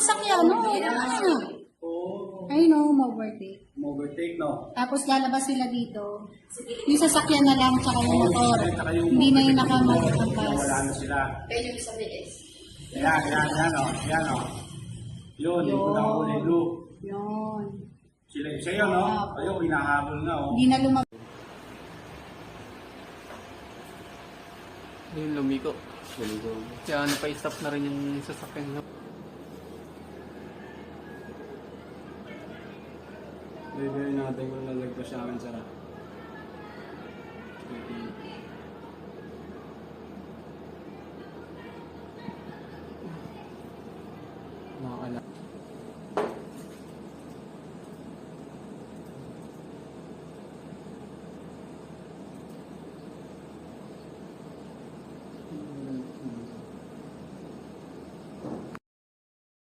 sasakyan, no? Ayun, no, overtake. Overtake, no? Tapos lalabas sila dito. Yung sasakyan na lang, tsaka yung motor. Hindi na yung nakamatangkas. Wala na sila. Pwede yung sa BS. Yan, o. Yan, o. Yun, yung nakahuli blue. Yun. Sila, sa'yo, no? Ayun, hinahabol na, o. Hindi na lumabas. Yung lumiko. Kaya napa-stop na rin yung sasakyan. Bibigyan natin kung nalagpas sa akin, Sarah.